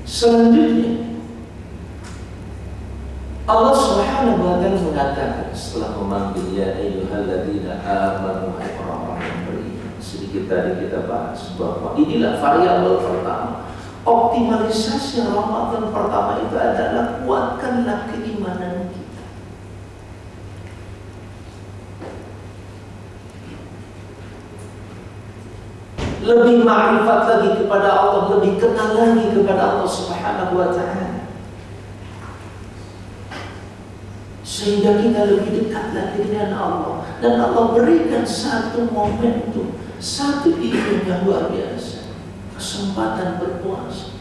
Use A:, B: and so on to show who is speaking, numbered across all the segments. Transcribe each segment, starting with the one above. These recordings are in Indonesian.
A: Selanjutnya Allah Subhanahu wa ta'ala mengatakan setelah memanggil ya ayyuhalladzina amanu, wahai orang-orang yang beriman. Sedikit tadi kita bahas bahwa inilah variabel pertama. Optimalisasi Ramadan pertama itu adalah kuatkanlah keimanan kita. Lebih ma'rifat lagi kepada Allah, lebih kenal lagi kepada Allah Subhanahu wa ta'ala, sehingga kita lebih dekat lagi dengan Allah. Dan Allah berikan satu momentum, satu event yang luar biasa, kesempatan berpuasa,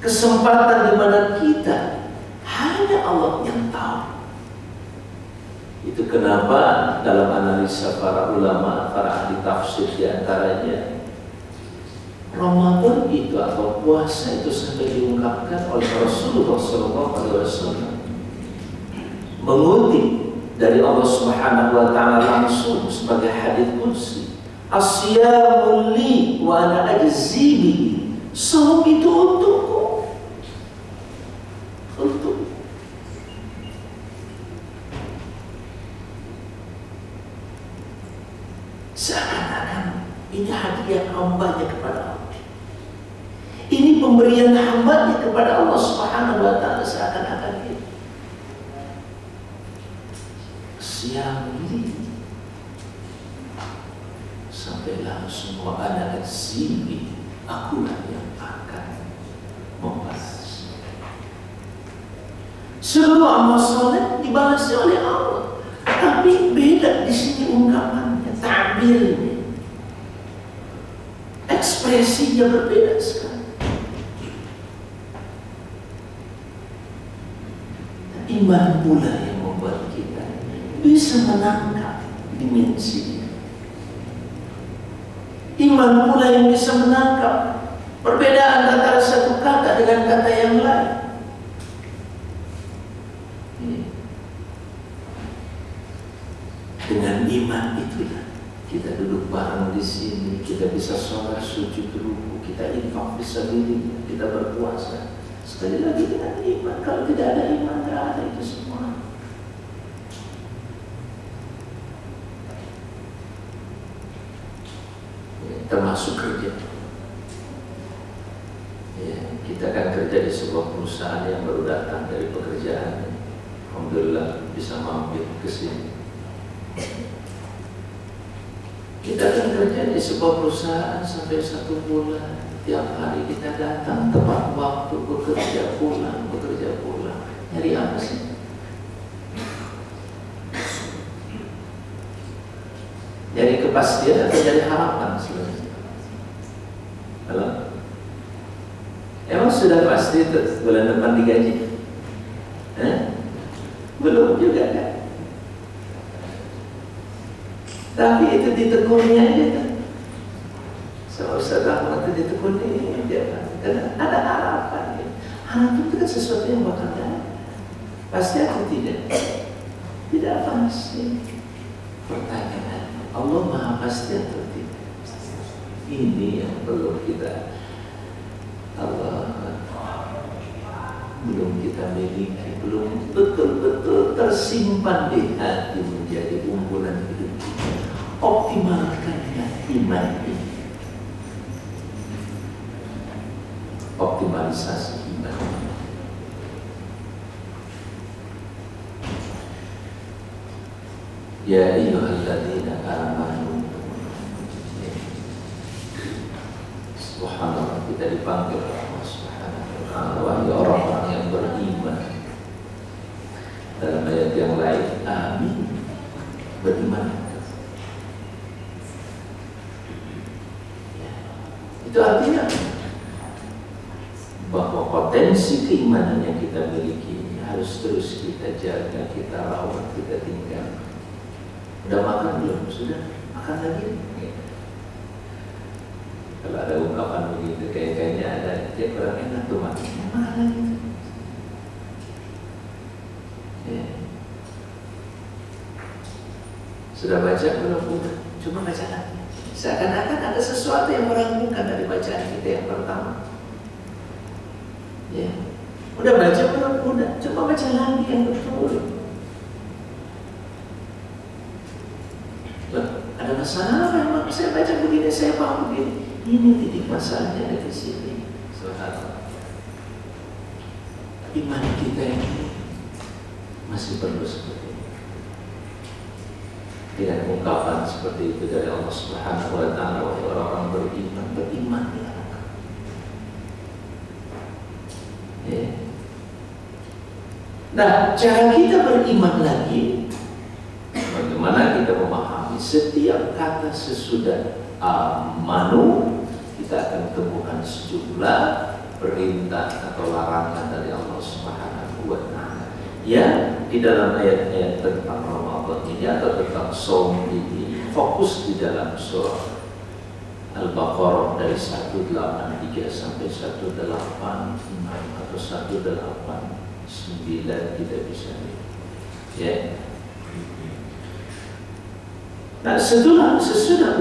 A: kesempatan di mana kita hanya Allah yang tahu. Itu kenapa dalam analisa para ulama, para ahli tafsir diantaranya, Ramadan itu atau puasa itu sampai diungkapkan oleh Rasulullah SAW mengutip dari Allah Subhanahu wa ta'ala langsung sebagai hadits qudsi, "As-siyamu li wa ana ajzi bihi." Saum itu untukku, untuk seakan-akan ini hadiah hambanya kepada Allah, ini pemberian hambanya kepada Allah Subhanahu wa ta'ala, seakan-akan itu siang ini sampai langsung wa ana azimi, akulah yang akan membalas. Seluruh amal soleh dibalas oleh Allah, tapi beda di sini ungkapannya, ta'birnya, ekspresinya berbeda sekali. Iman pula yang membuat kita bisa menangkap dimensinya. Iman pula yang bisa menangkap perbedaan antara satu kata dengan kata yang lain. Dengan iman itulah kita duduk bareng di sini, kita bisa sholat, sujud, ruku, kita infak fisabilillah, kita berpuasa. Sekali lagi dengan iman. Kalau tidak ada iman, tidak ada itu semua. Termasuk kerja. Ya, kita akan kerja di sebuah perusahaan yang baru datang dari pekerjaan. Alhamdulillah bisa mampir ke sini. Kita akan kerja di sebuah perusahaan sampai 1 bulan. Tiap hari kita datang tepat waktu, bekerja pulang. Nyari apa sih? Nyari kepastian atau nyari harapan sebenarnya? Halo? Emang sudah pasti bulan depan digaji? Belum juga kan? Tapi itu ditekuninya aja kan? Sama Ustaz Ahmad itu ditekuni aja kan? Karena ada harapan ya. Harapan itu kan sesuatu yang bakal datang. Pasti atau tidak? Tidak pasti. Pertanyaan, Allah Maha pasti atau tidak? Ini yang perlu kita belum kita miliki, belum betul-betul tersimpan di hati menjadi unggulan hidup kita. Optimalkanlah iman ini. Optimalisasi iman. Ya ayyuhalladzina amanu. Subhanallah, kita dipanggil Allah Subhanahu wa ta'ala, wahai orang-orang yang beriman. Dalam ayat yang lain, amin, beriman. Itu artinya bahwa potensi keimanan yang kita miliki harus terus kita jaga, kita rawat, kita tinggal. Udah makan belum? Sudah? Makan lagi? Kalau ada ungkapan begitu, kayaknya ada dia kurang enak tuh makan. Makan lagi. Ya. Sudah baca belum? Udah. Coba baca lagi. Seakan-akan ada sesuatu yang meragukan dari bacaan kita yang pertama. Ya. Udah baca belum? Udah. Coba baca lagi yang betul. Loh, ada masalah apa? Saya baca begini, saya paham begini. Ini titik masalahnya ada di sini. Saudara, iman kita ini masih perlu seperti ini. Dengan ungkapan seperti itu dari Allah Subhanahu wa Ta'ala, wahai orang beriman, berimanlah. Ya. Nah, cara kita beriman lagi, bagaimana kita memahami setiap kata sesudah amanu, kita akan temukan sejumlah perintah atau larangan dari Allah Subhanahu wa Ta'ala. Ya, di dalam ayat-ayat tentang Ramadan ini atau tentang Shaum ini fokus di dalam surah Al-Baqarah dari 183 sampai 186 atau 189 kita bisa lihat. Ya. Nah, sesudah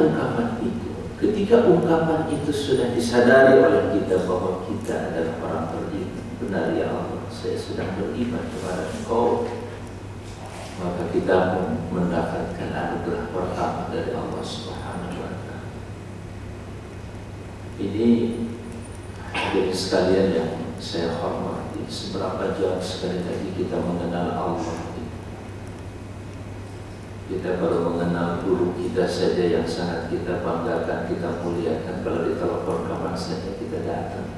A: ungkapan itu, ketika ungkapan itu sudah disadari oleh kita bahwa kita adalah orang beriman, benar ya Allah, saya sedang beriman kepada Engkau, maka kita mendapatkan anugerah pertama dari Allah Subhanahu wa Ta'ala. Ini hadirin sekalian yang saya hormati, seberapa jauh sekali lagi kita mengenal Allah. Kita baru mengenal guru kita saja yang sangat kita banggakan, kita muliakan. Kalau ditelepon kapan saja kita datang.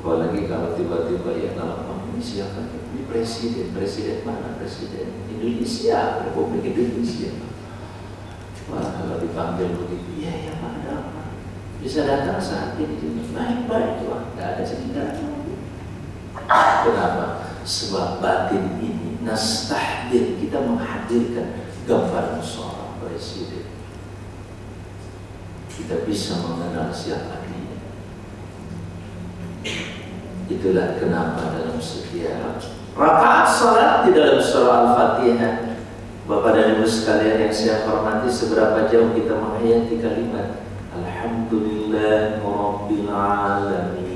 A: Apalagi kalau tiba-tiba ya telepon, ini siapa? Ini presiden. Presiden mana? Presiden Indonesia, Republik Indonesia. Wah, kalau dipanggil begitu, ya Pak, ada apa? Bisa datang saat ini juga. Baik-baik, Tuhan. Tidak ada cerita. Kenapa? Sebab batin ini nastahdir, kita menghadirkan gambaran seorang presiden. Kita bisa mengenal siapa dia. Itulah kenapa dalam setiap rakaat salat di dalam surah Al-Fatihah, Bapak dan Ibu sekalian yang saya hormati, seberapa jauh kita menghayati kalimat Alhamdulillah Rabbil Alamin.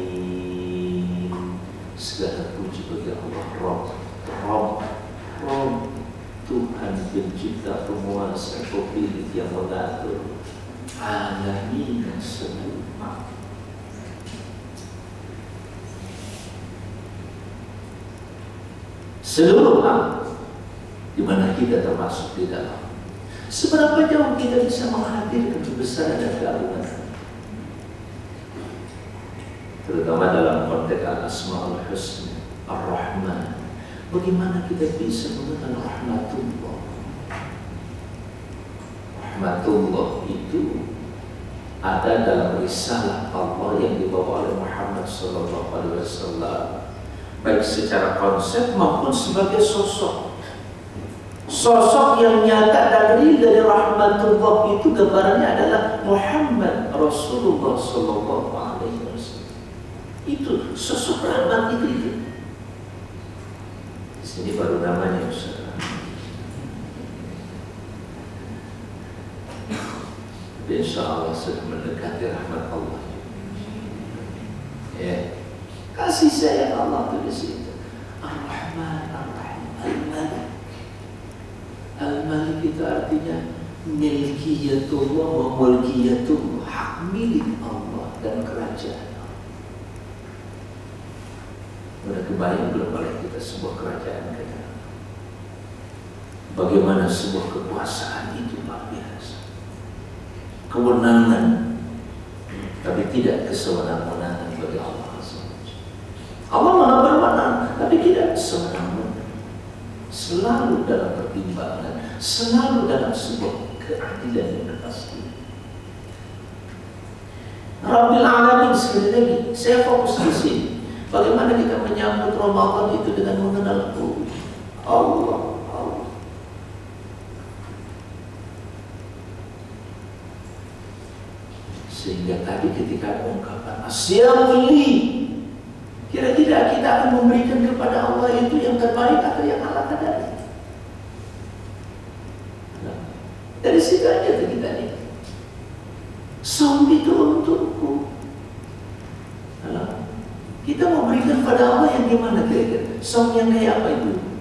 A: Segala puji bagi Allah, Rabb, Tuhan pencipta, penguasa, pemilik yang mengatur alamin seluruh. Seluruh alam, di mana kita termasuk di dalam. Seberapa jauh kita bisa menghadirkan kebesaran dan keagungan, terutama dalam konteks Al-Asmaul Husna, Ar-Rahman. Bagaimana kita bisa mengenal rahmatullah? Rahmatullah itu ada dalam risalah Allah yang dibawa oleh Muhammad SAW, baik secara konsep maupun sebagai sosok. Sosok yang nyata dan real dari rahmatullah itu gambarannya adalah Muhammad Rasulullah SAW. Itu sosok rahmat itu. Di sini baru namanya Ustaz. Insya Allah sudah mendekati rahmat Allah. Ya, kasih sayang Allah itu di situ. Ar-Rahman, Ar-Rahim, Al-Malik. Al-Malik itu artinya milkiyatullah wa mulkiyatullah, hak milik Allah dan kerajaan Allah. Sudah kebayang belum oleh kita sebuah kerajaan kita? Bagaimana sebuah kekuasaan itu luar biasa. Kewenangan, tapi tidak kesewenang-wenangan bagi Allah. Allah maha berwenang, tapi tidak sewenang-wenang. Selalu dalam pertimbangan, selalu dalam sebuah keadilan yang pasti. Rabbil Alamin, sekali lagi, saya fokus di sini. Bagaimana kita menyambut Ramadan itu dengan mengenal Allah. Sehingga tadi ketika ungkapan asyamuli, kira-kira kita akan memberikan kepada Allah itu yang terbaik atau yang Allah kadari? Nah, dari situ aja kita nih. Saum itu untukku. Kita mau berikan pada Allah yang gimana kira-kira? Song yang kayak apa itu?